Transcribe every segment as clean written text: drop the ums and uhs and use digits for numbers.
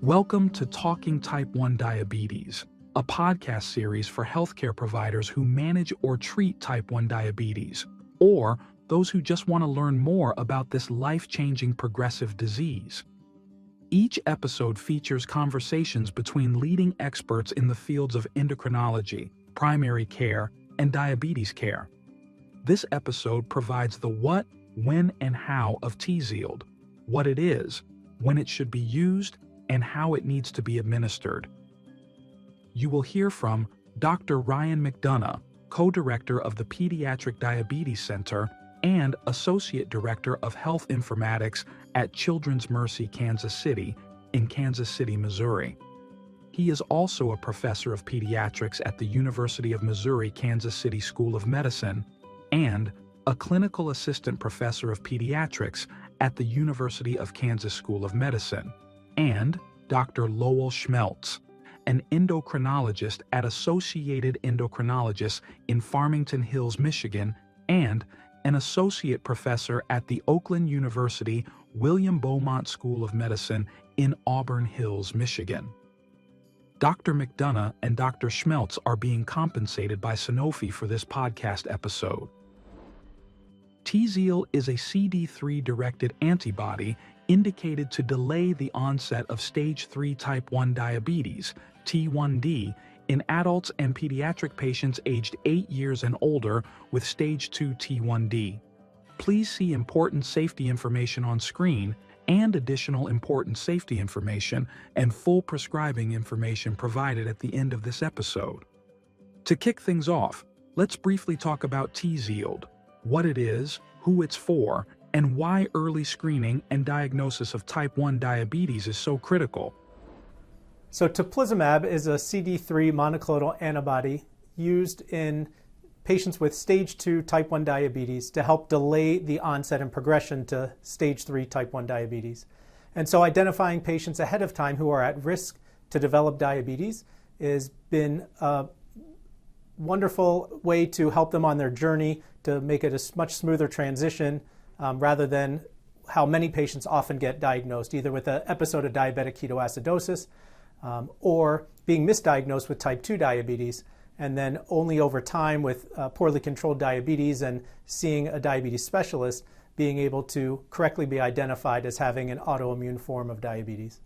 Welcome to Talking Type 1 Diabetes, a podcast series for healthcare providers who manage or treat type 1 diabetes, or those who just want to learn more about this life-changing progressive disease. Each episode features conversations between leading experts in the fields of endocrinology, primary care, and diabetes care. This episode provides the what, when, and how of TZIELD, what it is, when it should be used, and how it needs to be administered. You will hear from Dr. Ryan McDonough, co-director of the Pediatric Diabetes Center and Associate Director of Health Informatics at Children's Mercy Kansas City in Kansas City, Missouri. He is also a professor of pediatrics at the University of Missouri Kansas City School of Medicine and a clinical assistant professor of pediatrics at the University of Kansas School of Medicine, and Dr. Lowell Schmeltz, an endocrinologist at Associated Endocrinologists in Farmington Hills, Michigan, and an associate professor at the Oakland University William Beaumont School of Medicine in Auburn Hills, Michigan. Dr. McDonough and Dr. Schmeltz are being compensated by Sanofi for this podcast episode. TZIELD is a CD3-directed antibody indicated to delay the onset of stage 3 type 1 diabetes, T1D, in adults and pediatric patients aged 8 years and older with stage 2 T1D. Please see important safety information on screen and additional important safety information and full prescribing information provided at the end of this episode. To kick things off, let's briefly talk about TZIELD, what it is, who it's for, and why early screening and diagnosis of type 1 diabetes is so critical. So teplizumab is a CD3 monoclonal antibody used in patients with stage 2 type 1 diabetes to help delay the onset and progression to stage 3 type 1 diabetes. And so identifying patients ahead of time who are at risk to develop diabetes has been a wonderful way to help them on their journey to make it a much smoother transition rather than how many patients often get diagnosed, either with an episode of diabetic ketoacidosis or being misdiagnosed with type 2 diabetes, and then only over time with poorly controlled diabetes and seeing a diabetes specialist being able to correctly be identified as having an autoimmune form of diabetes.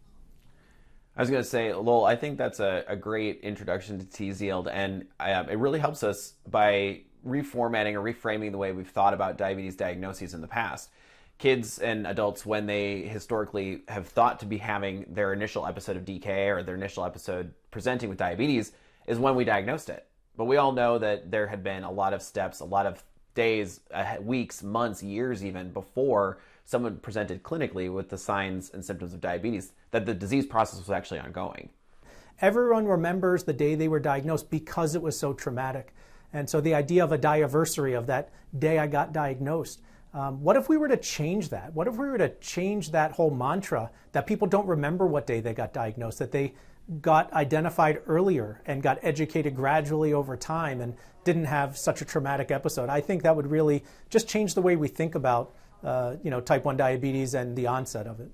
I was going to say, Lowell, I think that's a great introduction to TZIELD, and it really helps us by reformatting or reframing the way we've thought about diabetes diagnoses in the past. Kids and adults, when they historically have thought to be having their initial episode of DK or their initial episode presenting with diabetes, is when we diagnosed it. But we all know that there had been a lot of steps, a lot of days, weeks, months, years even before someone presented clinically with the signs and symptoms of diabetes, that the disease process was actually ongoing. Everyone remembers the day they were diagnosed because it was so traumatic. And so the idea of a diaversary of that day I got diagnosed, what if we were to change that? What if we were to change that whole mantra that people don't remember what day they got diagnosed, that they got identified earlier and got educated gradually over time and didn't have such a traumatic episode? I think that would really just change the way we think about type 1 diabetes and the onset of it.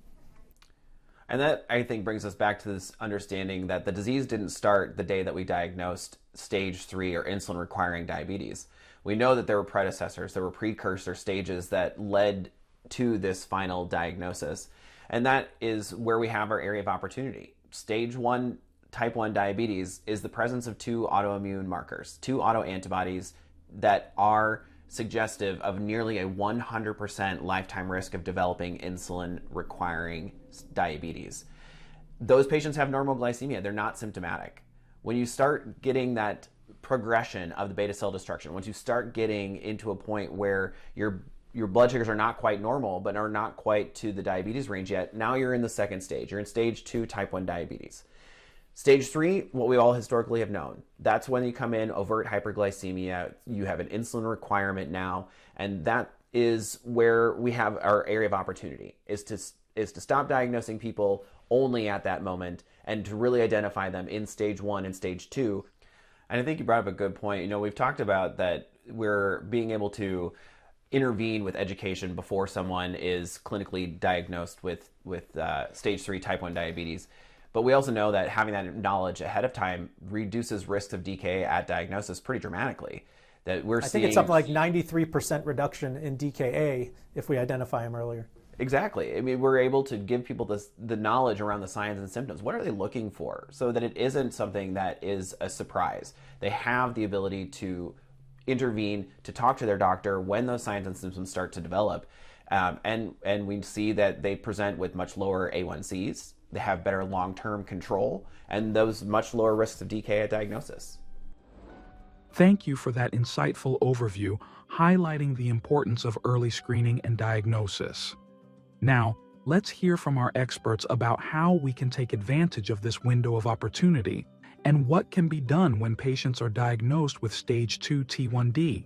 And that, I think, brings us back to this understanding that the disease didn't start the day that we diagnosed stage 3 or insulin-requiring diabetes. We know that there were predecessors, there were precursor stages that led to this final diagnosis. And that is where we have our area of opportunity. Stage 1 type 1 diabetes is the presence of two autoimmune markers, two autoantibodies that are suggestive of nearly a 100% lifetime risk of developing insulin-requiring diabetes. Those patients have normal glycemia. They're not symptomatic. When you start getting that progression of the beta cell destruction, once you start getting into a point where your blood sugars are not quite normal but are not quite to the diabetes range yet, now you're in the second stage. You're in stage 2 type 1 diabetes. Stage 3, what we all historically have known. That's when you come in, overt hyperglycemia, you have an insulin requirement now, and that is where we have our area of opportunity, is to stop diagnosing people only at that moment and to really identify them in stage 1 and stage 2. And I think you brought up a good point. We've talked about that we're being able to intervene with education before someone is clinically diagnosed with stage 3 type 1 diabetes. But we also know that having that knowledge ahead of time reduces risks of DKA at diagnosis pretty dramatically. That we're I think it's something like 93% reduction in DKA if we identify them earlier. Exactly. I mean, we're able to give people the knowledge around the signs and symptoms. What are they looking for? So that it isn't something that is a surprise. They have the ability to intervene, to talk to their doctor when those signs and symptoms start to develop. And we see that they present with much lower A1Cs. They have better long-term control and those much lower risks of DKA at diagnosis. Thank you for that insightful overview, highlighting the importance of early screening and diagnosis. Now, let's hear from our experts about how we can take advantage of this window of opportunity and what can be done when patients are diagnosed with stage 2 T1D.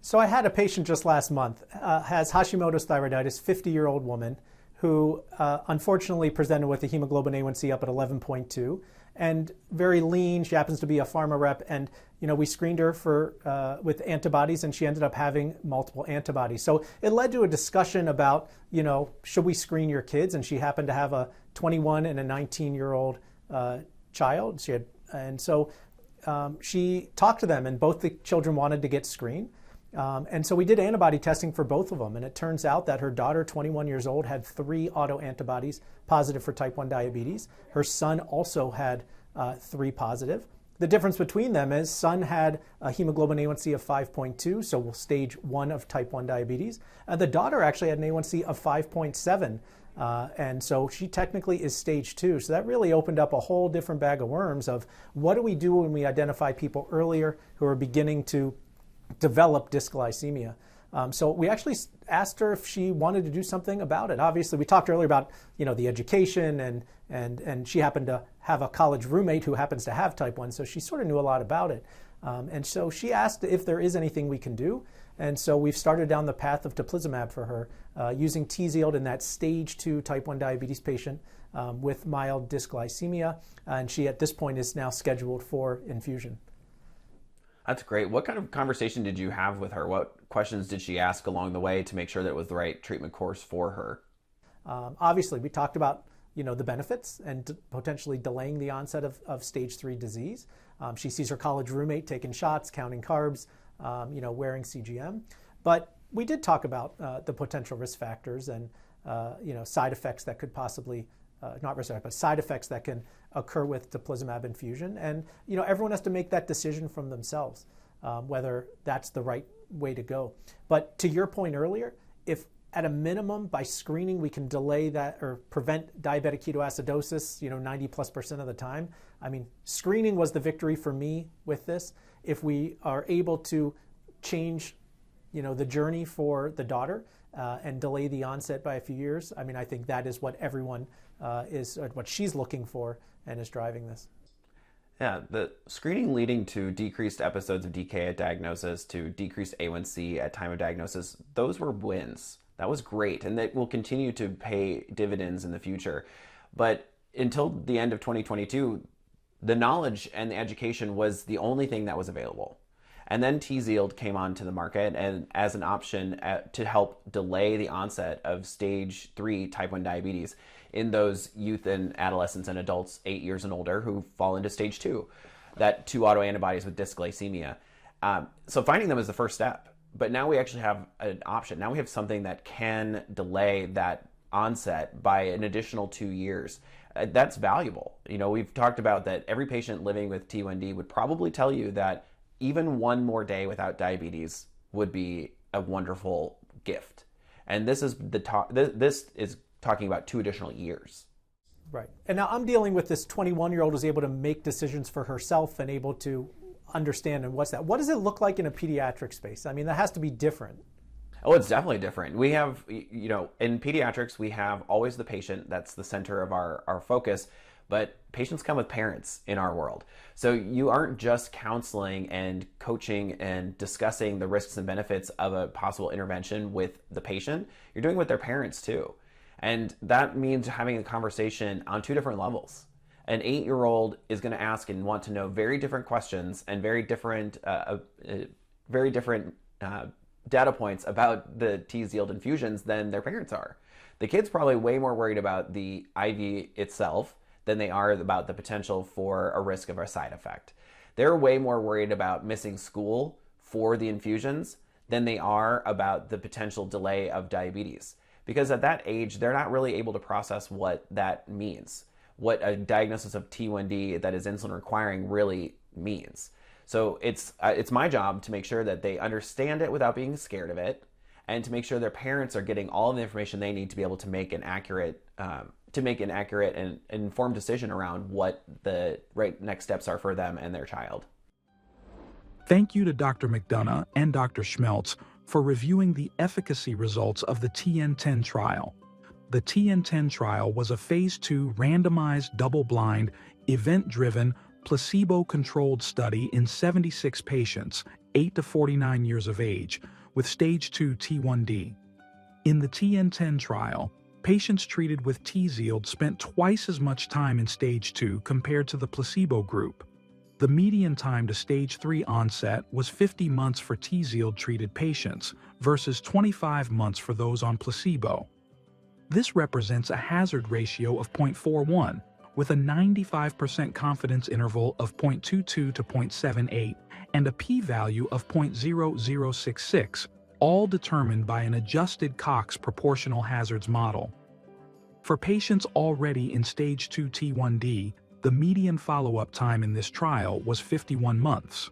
So I had a patient just last month, has Hashimoto's thyroiditis, 50-year-old woman who unfortunately presented with a hemoglobin A1C up at 11.2 and very lean. She happens to be a pharma rep, and we screened her for with antibodies, and she ended up having multiple antibodies. So it led to a discussion about should we screen your kids? And she happened to have a 21 and a 19-year-old child. She talked to them, and both the children wanted to get screened. And so we did antibody testing for both of them, and it turns out that her daughter, 21 years old, had 3 autoantibodies positive for type 1 diabetes. Her son also had 3 positive. The difference between them is son had a hemoglobin A1C of 5.2, so stage 1 of type 1 diabetes. The daughter actually had an A1C of 5.7, and so she technically is stage 2. So that really opened up a whole different bag of worms of what do we do when we identify people earlier who are beginning to develop dysglycemia. So we actually asked her if she wanted to do something about it. Obviously, we talked earlier about the education, and she happened to have a college roommate who happens to have type 1, so she sort of knew a lot about it. And so she asked if there is anything we can do. And so we've started down the path of teplizumab for her, using TZIELD in that stage 2 type 1 diabetes patient with mild dysglycemia. And she at this point is now scheduled for infusion. That's great. What kind of conversation did you have with her? What questions did she ask along the way to make sure that it was the right treatment course for her? Obviously, we talked about the benefits and potentially delaying the onset of stage 3 disease. She sees her college roommate taking shots, counting carbs, wearing CGM. But we did talk about the potential risk factors and side effects that could possibly not risk factors, but side effects that can occur with teplizumab infusion. And everyone has to make that decision from themselves, whether that's the right way to go. But to your point earlier, if at a minimum by screening we can delay that or prevent diabetic ketoacidosis, 90+% of the time. I mean, screening was the victory for me with this. If we are able to change, the journey for the daughter and delay the onset by a few years, I mean, I think that is what everyone what she's looking for and is driving this. Yeah, the screening leading to decreased episodes of DKA at diagnosis, to decreased A1C at time of diagnosis, those were wins. That was great, and that will continue to pay dividends in the future. But until the end of 2022, the knowledge and the education was the only thing that was available. And then TZIELD came onto the market and as an option to help delay the onset of stage 3 type 1 diabetes in those youth and adolescents and adults 8 years and older who fall into stage 2, that 2 autoantibodies with dysglycemia. So finding them is the first step. But now we actually have an option. Now we have something that can delay that onset by an additional 2 years. That's valuable. We've talked about that every patient living with T1D would probably tell you that even one more day without diabetes would be a wonderful gift. And this is this is talking about 2 additional years. Right. And now I'm dealing with this 21-year-old who's able to make decisions for herself and able to understand. And what's that? What does it look like in a pediatric space? I mean, that has to be different. Oh, it's definitely different. We have, in pediatrics, we have always the patient. That's the center of our focus. But patients come with parents in our world. So you aren't just counseling and coaching and discussing the risks and benefits of a possible intervention with the patient. You're doing it with their parents too. And that means having a conversation on 2 different levels. An 8-year-old is going to ask and want to know very different questions and very different data points about the TZIELD infusions than their parents are. The kid's probably way more worried about the IV itself than they are about the potential for a risk of a side effect. They're way more worried about missing school for the infusions than they are about the potential delay of diabetes. Because at that age, they're not really able to process what that means, what a diagnosis of T1D that is insulin requiring really means. So it's my job to make sure that they understand it without being scared of it, and to make sure their parents are getting all of the information they need to be able to make an accurate and informed decision around what the right next steps are for them and their child. Thank you to Dr. McDonough and Dr. Schmeltz for reviewing the efficacy results of the TN10 trial. The TN10 trial was a phase 2 randomized, double-blind, event-driven, placebo-controlled study in 76 patients, 8 to 49 years of age, with stage 2 T1D. In the TN10 trial, patients treated with TZIELD spent twice as much time in stage 2 compared to the placebo group. The median time to stage 3 onset was 50 months for TZIELD-treated patients versus 25 months for those on placebo. This represents a hazard ratio of 0.41, with a 95% confidence interval of 0.22 to 0.78 and a p-value of 0.0066, all determined by an adjusted Cox proportional hazards model. For patients already in stage 2 T1D, the median follow-up time in this trial was 51 months.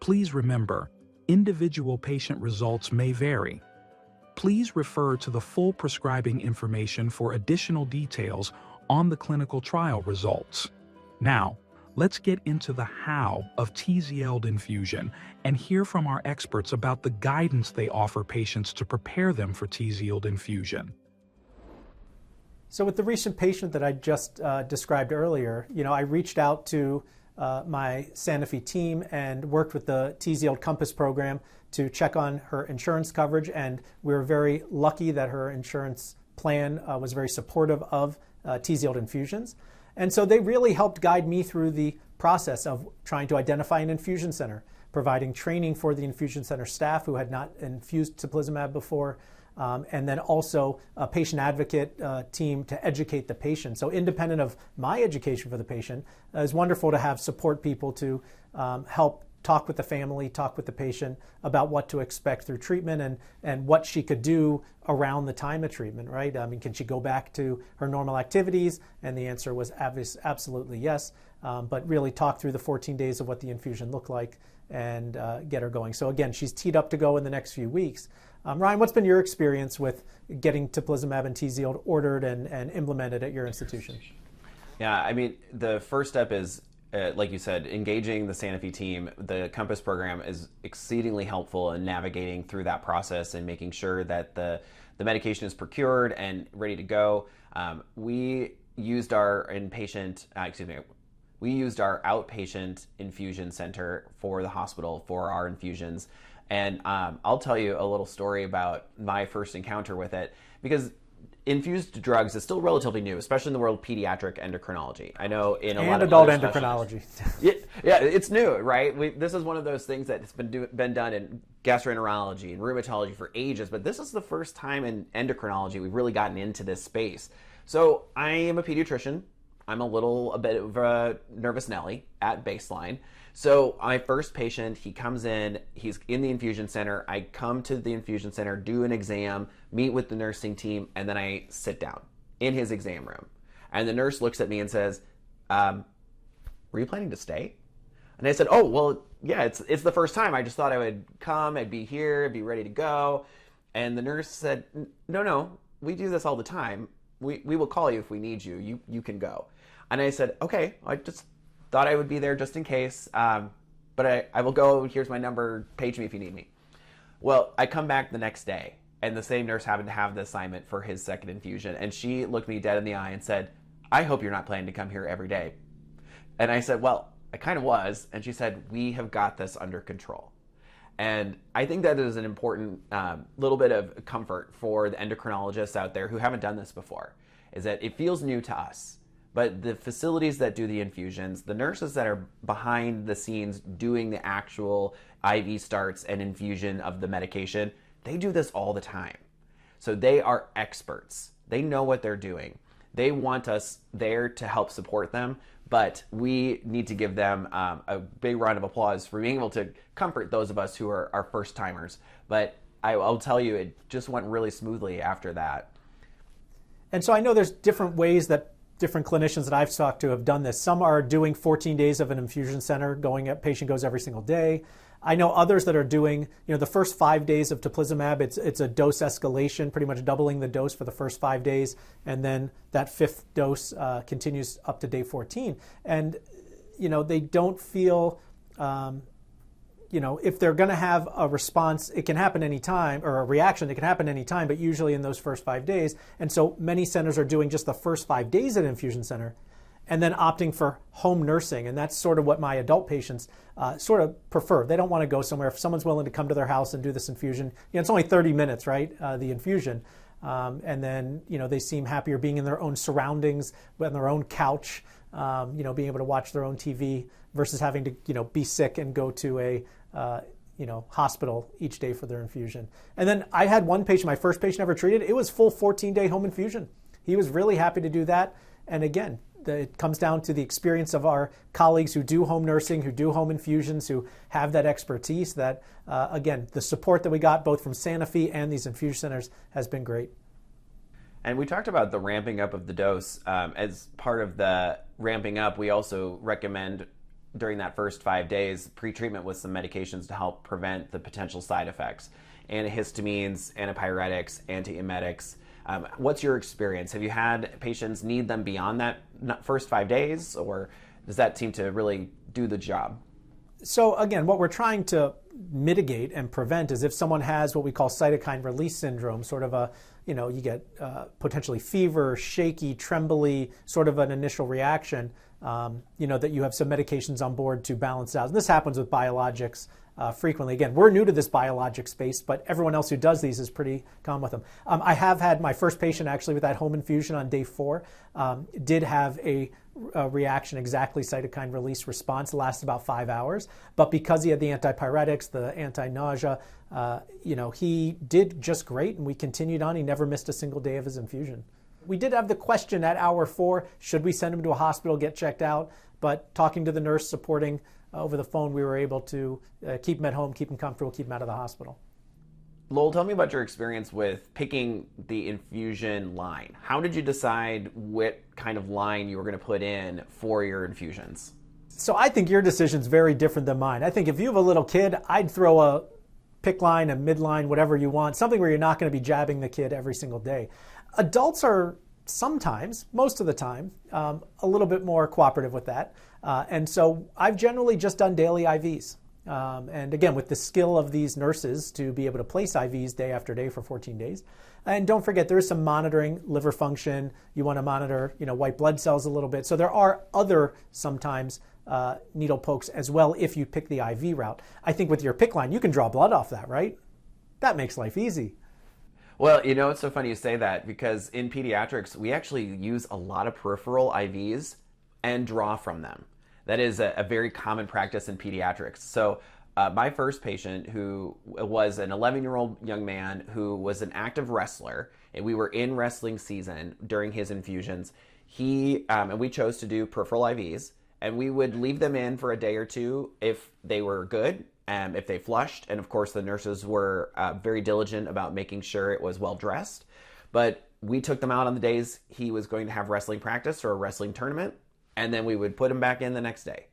Please remember, individual patient results may vary. Please refer to the full prescribing information for additional details on the clinical trial results. Now, let's get into the how of TZIELD infusion and hear from our experts about the guidance they offer patients to prepare them for TZIELD infusion. So with the recent patient that I just described earlier, I reached out to my Sanofi team and worked with the TZIELD Compass program to check on her insurance coverage, and we were very lucky that her insurance plan was very supportive of TZIELD infusions. And so they really helped guide me through the process of trying to identify an infusion center, providing training for the infusion center staff who had not infused teplizumab before, and then also a patient advocate team to educate the patient. So independent of my education for the patient, it's wonderful to have support people to help talk with the family, talk with the patient about what to expect through treatment and what she could do around the time of treatment, right? I mean, can she go back to her normal activities? And the answer was absolutely yes, but really talk through the 14 days of what the infusion looked like and get her going. So again, she's teed up to go in the next few weeks. Ryan, what's been your experience with getting teplizumab and TZIELD ordered and implemented at your institution? Yeah, I mean, the first step is, like you said, engaging the Sanofi team. The Compass program is exceedingly helpful in navigating through that process and making sure that the medication is procured and ready to go. We used our outpatient infusion center for the hospital for our infusions. And I'll tell you a little story about my first encounter with it, because infused drugs is still relatively new, especially in the world of pediatric endocrinology. I know in a lot of adult endocrinology. Yeah, it's new, right? This is one of those things that's been done in gastroenterology and rheumatology for ages, but this is the first time in endocrinology we've really gotten into this space. So I am a pediatrician. I'm a bit of a nervous Nelly at baseline. So my first patient, he comes in, he's in the infusion center. I come to the infusion center, do an exam, meet with the nursing team, and then I sit down in his exam room. And the nurse looks at me and says, were you planning to stay? And I said, oh, well, yeah, it's the first time. I just thought I would come, I'd be here, I'd be ready to go. And the nurse said, no, we do this all the time. We will call you if we need you. You can go. And I said, okay, I just thought I would be there just in case, but I will go. Here's my number. Page me if you need me. Well, I come back the next day, and the same nurse happened to have the assignment for his second infusion, and she looked me dead in the eye and said, I hope you're not planning to come here every day. And I said, well, I kind of was. And she said, we have got this under control. And I think that is an important little bit of comfort for the endocrinologists out there who haven't done this before, is that it feels new to us. But the facilities that do the infusions, the nurses that are behind the scenes doing the actual IV starts and infusion of the medication, they do this all the time. So they are experts They know what they're doing. They want us there to help support them, but we need to give them a big round of applause for being able to comfort those of us who are our first timers. But I'll tell you, it just went really smoothly after that. And so I know there's different ways that different clinicians that I've talked to have done this. Some are doing 14 days of an infusion center, patient goes every single day. I know others that are doing, the first 5 days of teplizumab, it's a dose escalation, pretty much doubling the dose for the first 5 days, and then that 5th dose continues up to day 14. And, they don't feel, if they're going to have a response, it can happen anytime, or a reaction, it can happen anytime, but usually in those first 5 days. And so many centers are doing just the first 5 days at an infusion center, and then opting for home nursing. And that's sort of what my adult patients sort of prefer. They don't want to go somewhere. If someone's willing to come to their house and do this infusion, it's only 30 minutes, right, the infusion. And then, they seem happier being in their own surroundings, on their own couch, being able to watch their own TV versus having to, be sick and go to a, hospital each day for their infusion. And then I had one patient, my first patient ever treated, it was full 14-day home infusion. He was really happy to do that. And again, it comes down to the experience of our colleagues who do home nursing, who do home infusions, who have that expertise that, again, the support that we got both from Sanofi and these infusion centers has been great. And we talked about the ramping up of the dose. As part of the ramping up, we also recommend during that first 5 days pre-treatment with some medications to help prevent the potential side effects. Antihistamines, antipyretics, antiemetics. What's your experience? Have you had patients need them beyond that first 5 days, or does that seem to really do the job? So again, what we're trying to mitigate and prevent is if someone has what we call cytokine release syndrome, sort of a, you get potentially fever, shaky, trembly, sort of an initial reaction, that you have some medications on board to balance out. And this happens with biologics frequently. Again, we're new to this biologic space, but everyone else who does these is pretty common with them. I have had my first patient actually with that home infusion on day 4, did have a reaction, exactly cytokine release response, lasted about 5 hours. But because he had the antipyretics, the anti-nausea, he did just great, and we continued on. He never missed a single day of his infusion. We did have the question at hour 4, should we send him to a hospital, get checked out? But talking to the nurse supporting over the phone, we were able to keep him at home, keep him comfortable, keep him out of the hospital. Lowell, tell me about your experience with picking the infusion line. How did you decide what kind of line you were going to put in for your infusions? So I think your decision's very different than mine. I think if you have a little kid, I'd throw a pick line, a midline, whatever you want, something where you're not going to be jabbing the kid every single day. Adults are sometimes, most of the time, a little bit more cooperative with that. And so I've generally just done daily IVs. And again, with the skill of these nurses to be able to place IVs day after day for 14 days. And don't forget, there is some monitoring liver function. You want to monitor, white blood cells a little bit. So there are other sometimes needle pokes as well if you pick the IV route. I think with your pick line, you can draw blood off that, right? That makes life easy. Well, it's so funny you say that, because in pediatrics, we actually use a lot of peripheral IVs and draw from them. That is a very common practice in pediatrics. So my first patient, who was an 11-year-old young man who was an active wrestler, and we were in wrestling season during his infusions, and we chose to do peripheral IVs, and we would leave them in for a day or two if they were good, if they flushed, and of course the nurses were very diligent about making sure it was well dressed. But we took them out on the days he was going to have wrestling practice or a wrestling tournament, and then we would put him back in the next day.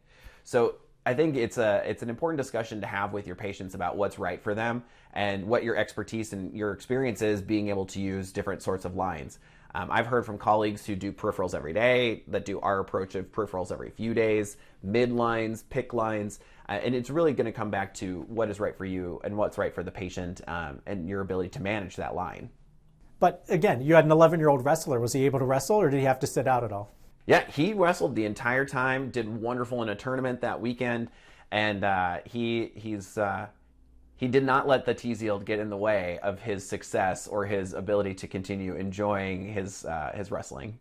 So I think it's an important discussion to have with your patients about what's right for them and what your expertise and your experience is being able to use different sorts of lines. I've heard from colleagues who do peripherals every day, that do our approach of peripherals every few days, midlines, pick lines, and it's really going to come back to what is right for you and what's right for the patient, and your ability to manage that line. But again, you had an 11-year-old wrestler. Was he able to wrestle, or did he have to sit out at all? Yeah, he wrestled the entire time, did wonderful in a tournament that weekend, and he did not let the TZIELD get in the way of his success or his ability to continue enjoying his wrestling.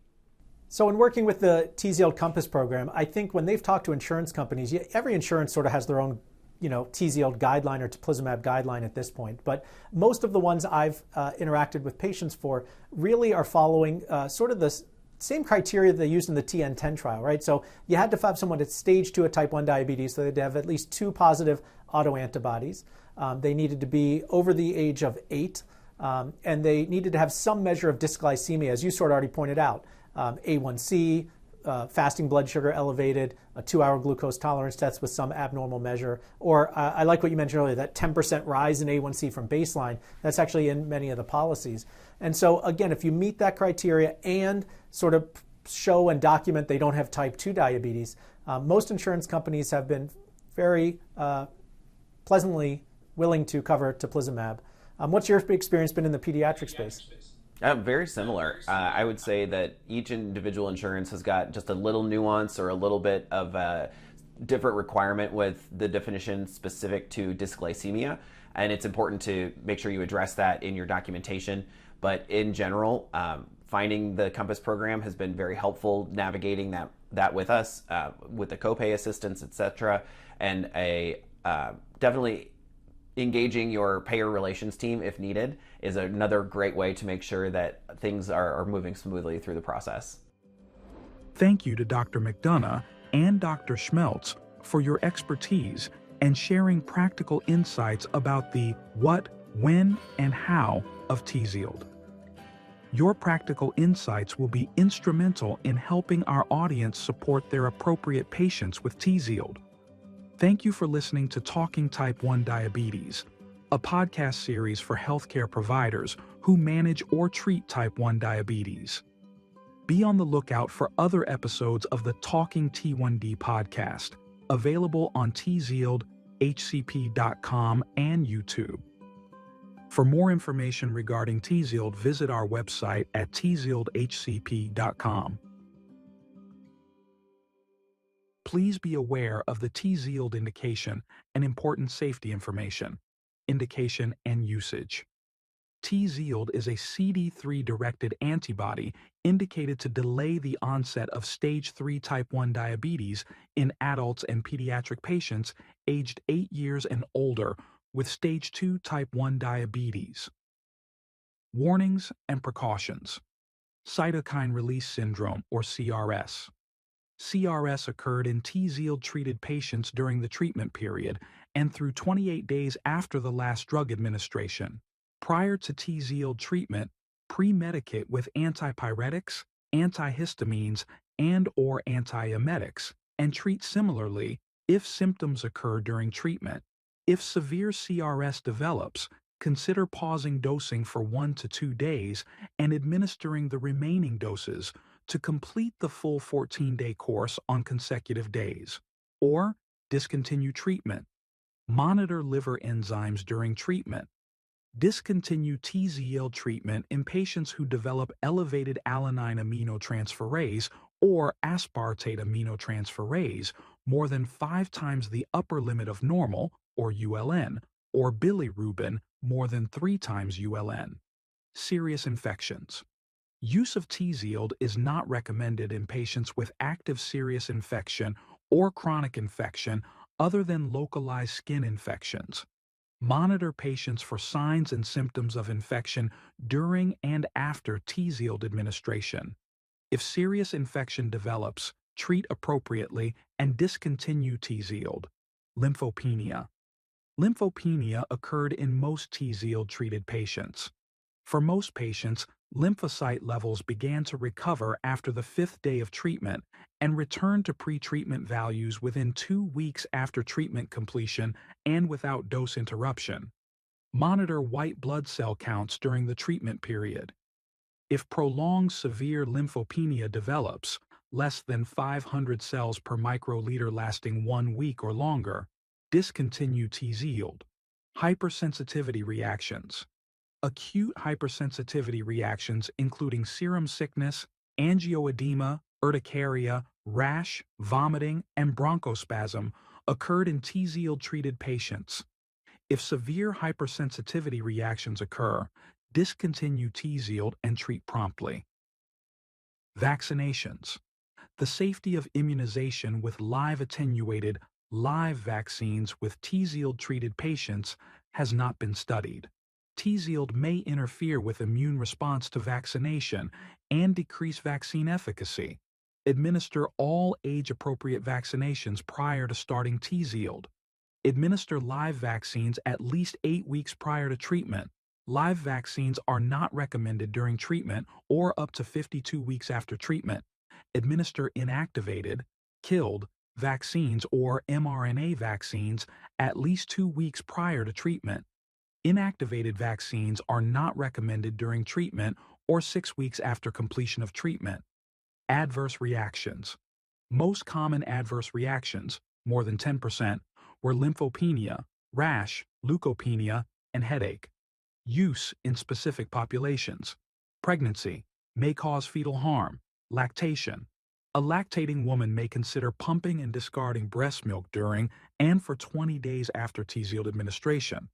So in working with the TZIELD Compass program, I think when they've talked to insurance companies, every insurance sort of has their own TZIELD guideline or teplizumab guideline at this point. But most of the ones I've interacted with patients for really are following sort of the same criteria they used in the TN10 trial, right? So you had to have someone at stage 2 of type 1 diabetes, so they'd have at least 2 positive autoantibodies. They needed to be over the age of 8, and they needed to have some measure of dysglycemia, as you sort of already pointed out. A1C, fasting blood sugar elevated, a 2-hour glucose tolerance test with some abnormal measure, or I like what you mentioned earlier, that 10% rise in A1C from baseline. That's actually in many of the policies. And so again, if you meet that criteria and sort of show and document they don't have type 2 diabetes, most insurance companies have been very pleasantly willing to cover teplizumab. What's your experience been in the pediatric space? Very similar. I would say that each individual insurance has got just a little nuance or a little bit of a different requirement with the definition specific to dysglycemia, and it's important to make sure you address that in your documentation. But in general, finding the Compass program has been very helpful, navigating that with us, with the copay assistance, etc., and definitely engaging your payer relations team if needed is another great way to make sure that things are moving smoothly through the process. Thank you to Dr. McDonough and Dr. Schmeltz for your expertise and sharing practical insights about the what, when, and how of TZIELD. Your practical insights will be instrumental in helping our audience support their appropriate patients with TZIELD. Thank you for listening to Talking Type 1 Diabetes, a podcast series for healthcare providers who manage or treat type 1 diabetes. Be on the lookout for other episodes of the Talking T1D podcast, available on TZIELD-HCP.com and YouTube. For more information regarding TZIELD, visit our website at TZIELD-HCP.com. Please be aware of the TZIELD indication and important safety information, indication, and usage. TZIELD is a CD3-directed antibody indicated to delay the onset of stage 3 type 1 diabetes in adults and pediatric patients aged 8 years and older with stage 2 type 1 diabetes. Warnings and precautions. Cytokine Release Syndrome, or CRS. CRS occurred in TZIELD-treated patients during the treatment period and through 28 days after the last drug administration. Prior to TZIELD treatment, premedicate with antipyretics, antihistamines, and/or antiemetics, and treat similarly if symptoms occur during treatment. If severe CRS develops, consider pausing dosing for 1 to 2 days and administering the remaining doses to complete the full 14-day course on consecutive days, or discontinue treatment. Monitor liver enzymes during treatment. Discontinue TZIELD treatment in patients who develop elevated alanine aminotransferase or aspartate aminotransferase more than 5 times the upper limit of normal, or ULN, or bilirubin more than 3 times ULN. Serious infections. Use of TZIELD is not recommended in patients with active serious infection or chronic infection other than localized skin infections. Monitor patients for signs and symptoms of infection during and after TZIELD administration. If serious infection develops, treat appropriately and discontinue TZIELD. Lymphopenia. Lymphopenia occurred in most TZIELD-treated patients. For most patients, lymphocyte levels began to recover after the 5th day of treatment and returned to pre-treatment values within 2 weeks after treatment completion and without dose interruption. Monitor white blood cell counts during the treatment period. If prolonged severe lymphopenia develops, less than 500 cells per microliter lasting 1 week or longer, discontinue TZIELD. Hypersensitivity reactions. Acute hypersensitivity reactions including serum sickness, angioedema, urticaria, rash, vomiting, and bronchospasm occurred in TZIELD-treated patients. If severe hypersensitivity reactions occur, discontinue TZIELD and treat promptly. Vaccinations. The safety of immunization with live attenuated, live vaccines with TZIELD-treated patients has not been studied. TZIELD may interfere with immune response to vaccination and decrease vaccine efficacy. Administer all age-appropriate vaccinations prior to starting TZIELD. Administer live vaccines at least 8 weeks prior to treatment. Live vaccines are not recommended during treatment or up to 52 weeks after treatment. Administer inactivated, killed vaccines or mRNA vaccines at least 2 weeks prior to treatment. Inactivated vaccines are not recommended during treatment or 6 weeks after completion of treatment. Adverse reactions. Most common adverse reactions, more than 10%, were lymphopenia, rash, leukopenia, and headache. Use in specific populations. Pregnancy may cause fetal harm. Lactation. A lactating woman may consider pumping and discarding breast milk during and for 20 days after TZIELD administration.